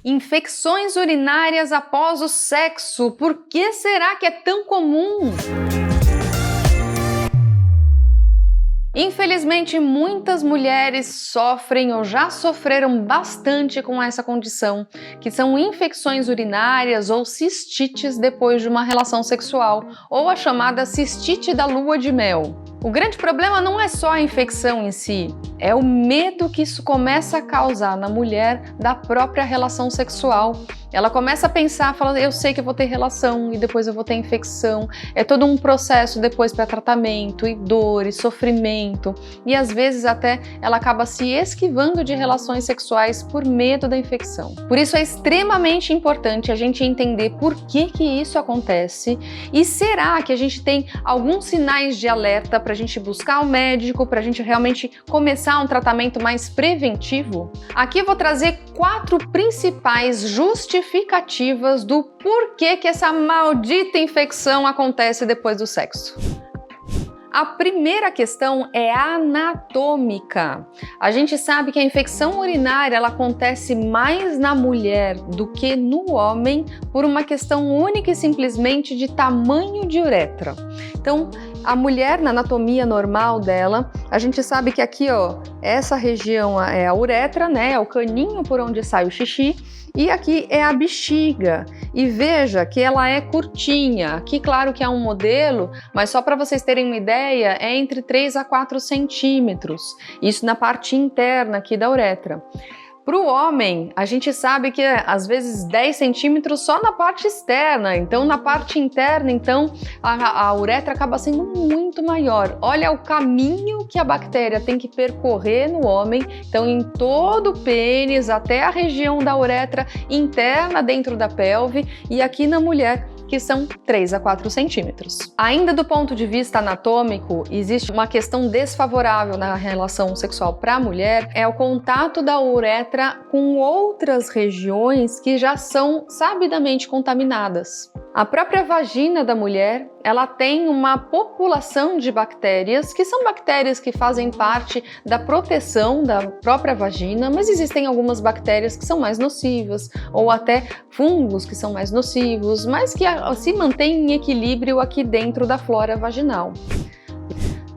Infecções urinárias após o sexo. Por que será que é tão comum? Infelizmente, muitas mulheres sofrem ou já sofreram bastante com essa condição, que são infecções urinárias ou cistites depois de uma relação sexual, ou a chamada cistite da lua de mel. O grande problema não é só a infecção em si, é o medo que isso começa a causar na mulher da própria relação sexual. Ela começa a pensar, fala, eu sei que eu vou ter relação e depois eu vou ter infecção. É todo um processo depois para tratamento e dor e sofrimento. E às vezes até ela acaba se esquivando de relações sexuais por medo da infecção. Por isso é extremamente importante a gente entender por que isso acontece e será que a gente tem alguns sinais de alerta para a gente buscar o médico, para a gente realmente começar um tratamento mais preventivo? Aqui eu vou trazer 4 principais justificativas do porquê que essa maldita infecção acontece depois do sexo. A primeira questão é anatômica. A gente sabe que a infecção urinária ela acontece mais na mulher do que no homem por uma questão única e simplesmente de tamanho de uretra. Então, a mulher, na anatomia normal dela, a gente sabe que aqui, ó, essa região é a uretra, né? É o caninho por onde sai o xixi. E aqui é a bexiga, e veja que ela é curtinha. Aqui, claro que é um modelo, mas só para vocês terem uma ideia, é entre 3 a 4 centímetros. Isso na parte interna aqui da uretra. Para o homem, a gente sabe que às vezes 10 centímetros só na parte externa, então na parte interna, então a uretra acaba sendo muito maior. Olha o caminho que a bactéria tem que percorrer no homem, então em todo o pênis até a região da uretra interna dentro da pelve e aqui na mulher, que são 3 a 4 centímetros. Ainda do ponto de vista anatômico, existe uma questão desfavorável na relação sexual para a mulher, é o contato da uretra com outras regiões que já são sabidamente contaminadas. A própria vagina da mulher, ela tem uma população de bactérias, que são bactérias que fazem parte da proteção da própria vagina, mas existem algumas bactérias que são mais nocivas, ou até fungos que são mais nocivos, mas que se mantêm em equilíbrio aqui dentro da flora vaginal.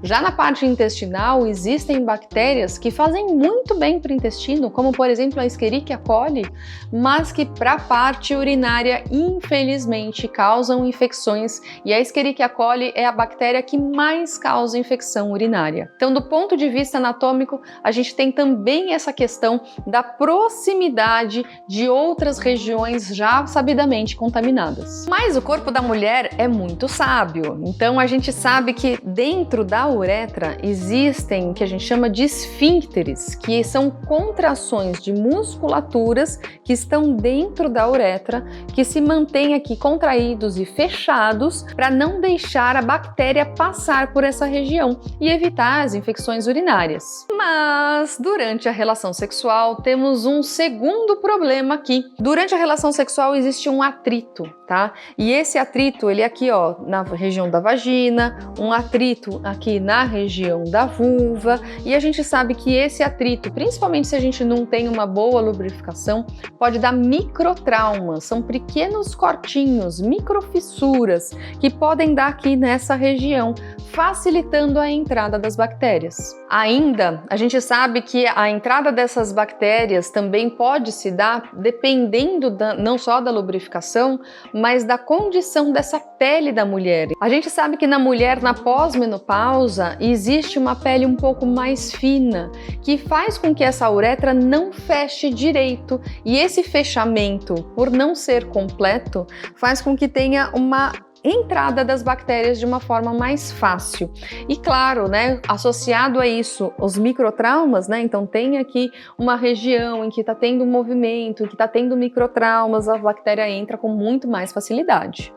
Já na parte intestinal, existem bactérias que fazem muito bem para o intestino, como por exemplo a Escherichia coli, mas que para a parte urinária, infelizmente, causam infecções e a Escherichia coli é a bactéria que mais causa infecção urinária. Então, do ponto de vista anatômico, a gente tem também essa questão da proximidade de outras regiões já sabidamente contaminadas. Mas o corpo da mulher é muito sábio, então a gente sabe que dentro da uretra existem o que a gente chama de esfíncteres, que são contrações de musculaturas que estão dentro da uretra, que se mantêm aqui contraídos e fechados para não deixar a bactéria passar por essa região e evitar as infecções urinárias. Mas durante a relação sexual temos um segundo problema aqui. Durante a relação sexual existe um atrito, tá? E esse atrito, ele é aqui, ó, na região da vagina, um atrito aqui na região da vulva, e a gente sabe que esse atrito, principalmente se a gente não tem uma boa lubrificação, pode dar microtraumas, são pequenos cortinhos, microfissuras, que podem dar aqui nessa região, facilitando a entrada das bactérias. Ainda, a gente sabe que a entrada dessas bactérias também pode se dar dependendo não só da lubrificação, mas da condição dessa pele da mulher. A gente sabe que na mulher, na pós-menopausa, existe uma pele um pouco mais fina, que faz com que essa uretra não feche direito, e esse fechamento, por não ser completo, faz com que tenha uma entrada das bactérias de uma forma mais fácil. E claro, né, associado a isso, os microtraumas, né, então tem aqui uma região em que está tendo um movimento, que está tendo microtraumas, a bactéria entra com muito mais facilidade.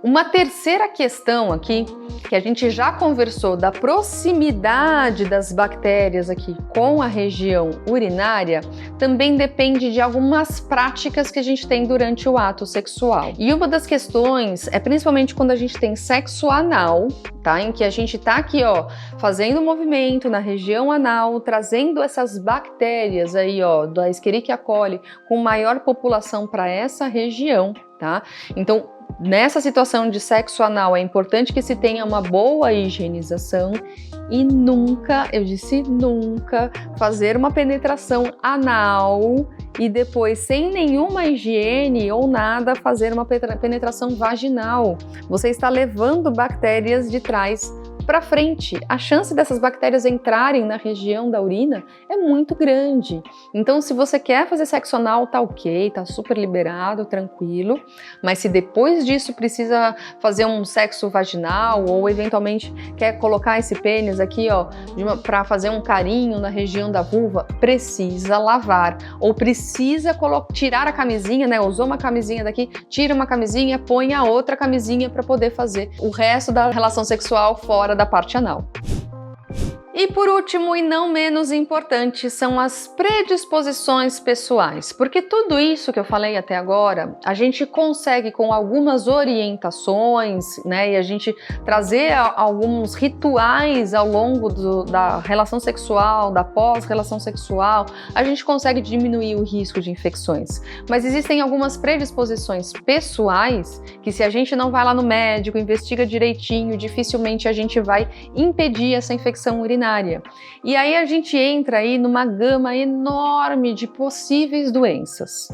Uma terceira questão aqui, que a gente já conversou da proximidade das bactérias aqui com a região urinária, também depende de algumas práticas que a gente tem durante o ato sexual. E uma das questões é principalmente quando a gente tem sexo anal, tá? Em que a gente tá aqui, ó, fazendo um movimento na região anal, trazendo essas bactérias aí, ó, da Escherichia coli com maior população para essa região, tá? Então, nessa situação de sexo anal, é importante que se tenha uma boa higienização e nunca, eu disse nunca, fazer uma penetração anal e depois, sem nenhuma higiene ou nada, fazer uma penetração vaginal. Você está levando bactérias de trás para frente. A chance dessas bactérias entrarem na região da urina é muito grande. Então, se você quer fazer sexo anal, tá ok, tá super liberado, tranquilo. Mas se depois disso precisa fazer um sexo vaginal ou eventualmente quer colocar esse pênis aqui, ó, para fazer um carinho na região da vulva, precisa lavar ou precisa tirar a camisinha, né? Usou uma camisinha daqui, tira uma camisinha, põe a outra camisinha para poder fazer o resto da relação sexual fora da parte anal. E por último, e não menos importante, são as predisposições pessoais, porque tudo isso que eu falei até agora, a gente consegue com algumas orientações, né, e a gente trazer alguns rituais ao longo da relação sexual, da pós-relação sexual, a gente consegue diminuir o risco de infecções. Mas existem algumas predisposições pessoais que, se a gente não vai lá no médico, investiga direitinho, dificilmente a gente vai impedir essa infecção urinária. E aí a gente entra aí numa gama enorme de possíveis doenças.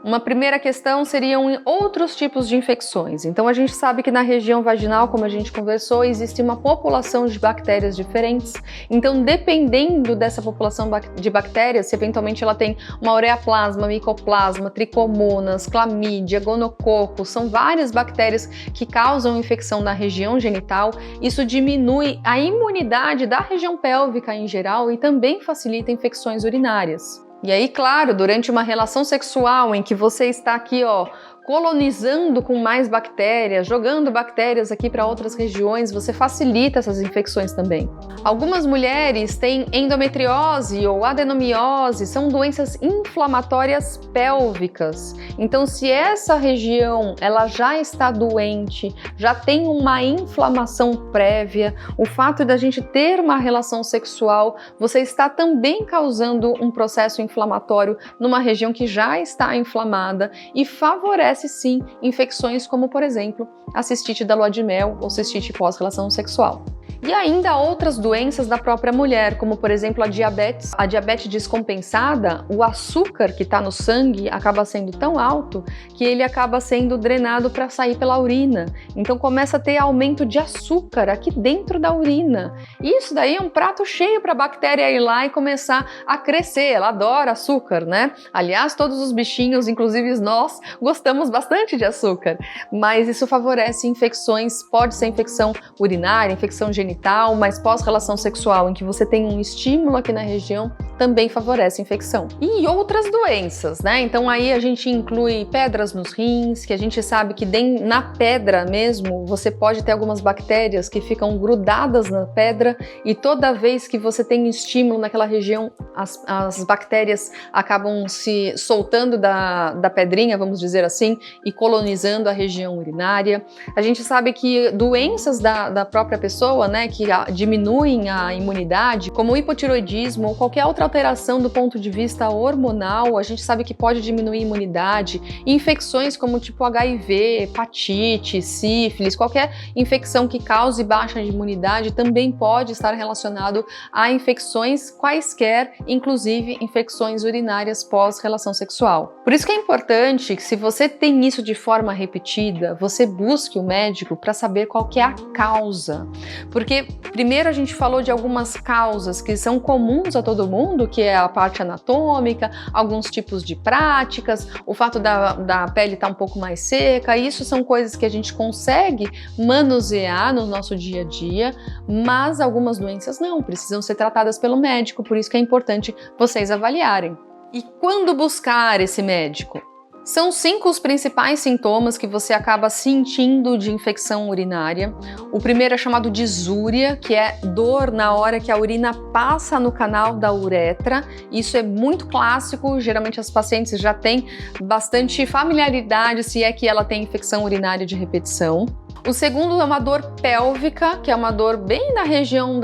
Uma primeira questão seriam outros tipos de infecções. Então a gente sabe que na região vaginal, como a gente conversou, existe uma população de bactérias diferentes. Então, dependendo dessa população de bactérias, se eventualmente ela tem uma ureaplasma, micoplasma, tricomonas, clamídia, gonococo, são várias bactérias que causam infecção na região genital. Isso diminui a imunidade da região pélvica em geral e também facilita infecções urinárias. E aí, claro, durante uma relação sexual em que você está aqui, ó, colonizando com mais bactérias, jogando bactérias aqui para outras regiões, você facilita essas infecções também. Algumas mulheres têm endometriose ou adenomiose, são doenças inflamatórias pélvicas. Então, se essa região ela já está doente, já tem uma inflamação prévia, o fato da gente ter uma relação sexual, você está também causando um processo inflamatório numa região que já está inflamada e favorece sim infecções como, por exemplo, a cistite da lua de mel ou cistite pós-relação sexual. E ainda outras doenças da própria mulher, como por exemplo a diabetes descompensada, o açúcar que está no sangue acaba sendo tão alto que ele acaba sendo drenado para sair pela urina. Então começa a ter aumento de açúcar aqui dentro da urina. E isso daí é um prato cheio para a bactéria ir lá e começar a crescer. Ela adora açúcar, né? Aliás, todos os bichinhos, inclusive nós, gostamos bastante de açúcar. Mas isso favorece infecções, pode ser infecção urinária, infecção genital, mas pós-relação sexual, em que você tem um estímulo aqui na região, também favorece infecção. E outras doenças, né? Então aí a gente inclui pedras nos rins, que a gente sabe que na pedra mesmo, você pode ter algumas bactérias que ficam grudadas na pedra e toda vez que você tem estímulo naquela região, as bactérias acabam se soltando da pedrinha, vamos dizer assim, e colonizando a região urinária. A gente sabe que doenças da própria pessoa, né, que diminuem a imunidade, como o hipotiroidismo ou qualquer outra alteração do ponto de vista hormonal, a gente sabe que pode diminuir a imunidade. E infecções como tipo HIV, hepatite, sífilis, qualquer infecção que cause baixa imunidade também pode estar relacionado a infecções quaisquer, inclusive infecções urinárias pós-relação sexual. Por isso que é importante que, se você tem isso de forma repetida, você busque o médico para saber qual que é a causa. Porque primeiro a gente falou de algumas causas que são comuns a todo mundo, que é a parte anatômica, alguns tipos de práticas, o fato da pele estar um pouco mais seca. Isso são coisas que a gente consegue manusear no nosso dia a dia, mas algumas doenças não, precisam ser tratadas pelo médico, por isso que é importante vocês avaliarem. E quando buscar esse médico? São 5 os principais sintomas que você acaba sentindo de infecção urinária. O primeiro é chamado disúria, que é dor na hora que a urina passa no canal da uretra. Isso é muito clássico, geralmente as pacientes já têm bastante familiaridade se é que ela tem infecção urinária de repetição. O segundo é uma dor pélvica, que é uma dor bem na região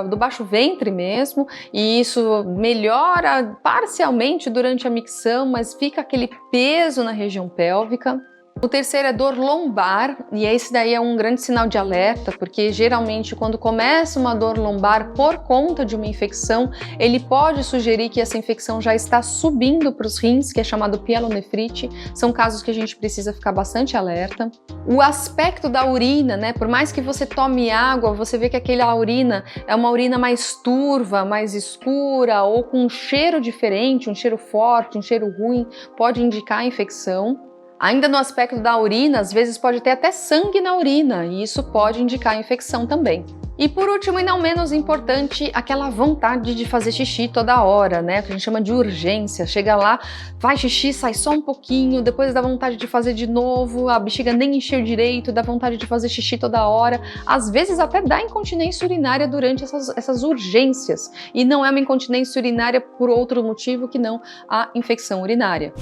do baixo ventre mesmo, e isso melhora parcialmente durante a micção, mas fica aquele peso na região pélvica. O terceiro é dor lombar, e esse daí é um grande sinal de alerta, porque geralmente quando começa uma dor lombar por conta de uma infecção, ele pode sugerir que essa infecção já está subindo para os rins, que é chamado pielonefrite. São casos que a gente precisa ficar bastante alerta. O aspecto da urina, né? Por mais que você tome água, você vê que aquela urina é uma urina mais turva, mais escura ou com um cheiro diferente, um cheiro forte, um cheiro ruim, pode indicar a infecção. Ainda no aspecto da urina, às vezes pode ter até sangue na urina, e isso pode indicar a infecção também. E por último, e não menos importante, aquela vontade de fazer xixi toda hora, né? Que a gente chama de urgência. Chega lá, vai xixi, sai só um pouquinho, depois dá vontade de fazer de novo, a bexiga nem encheu direito, dá vontade de fazer xixi toda hora. Às vezes até dá incontinência urinária durante essas urgências. E não é uma incontinência urinária por outro motivo que não a infecção urinária.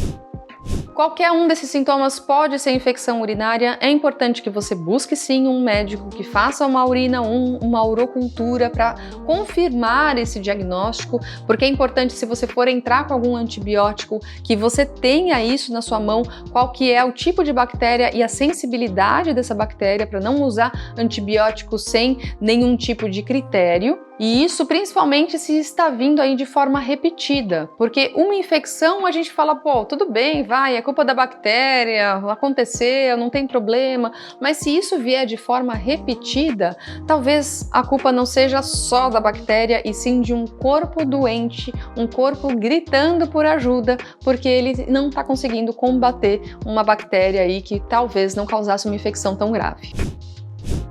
Qualquer um desses sintomas pode ser infecção urinária. É importante que você busque sim um médico que faça uma uma urocultura para confirmar esse diagnóstico, porque é importante, se você for entrar com algum antibiótico, que você tenha isso na sua mão, qual que é o tipo de bactéria e a sensibilidade dessa bactéria, para não usar antibiótico sem nenhum tipo de critério. E isso principalmente se está vindo aí de forma repetida, porque uma infecção a gente fala, pô, tudo bem, vai, é culpa da bactéria, aconteceu, não tem problema, mas se isso vier de forma repetida, talvez a culpa não seja só da bactéria e sim de um corpo doente, um corpo gritando por ajuda, porque ele não está conseguindo combater uma bactéria aí que talvez não causasse uma infecção tão grave.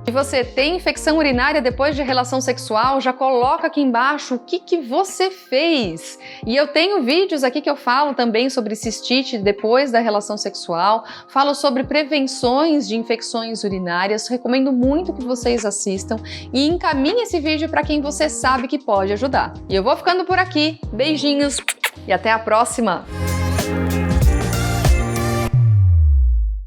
Se você tem infecção urinária depois de relação sexual, já coloca aqui embaixo o que você fez. E eu tenho vídeos aqui que eu falo também sobre cistite depois da relação sexual, falo sobre prevenções de infecções urinárias, recomendo muito que vocês assistam e encaminhe esse vídeo para quem você sabe que pode ajudar. E eu vou ficando por aqui, beijinhos e até a próxima!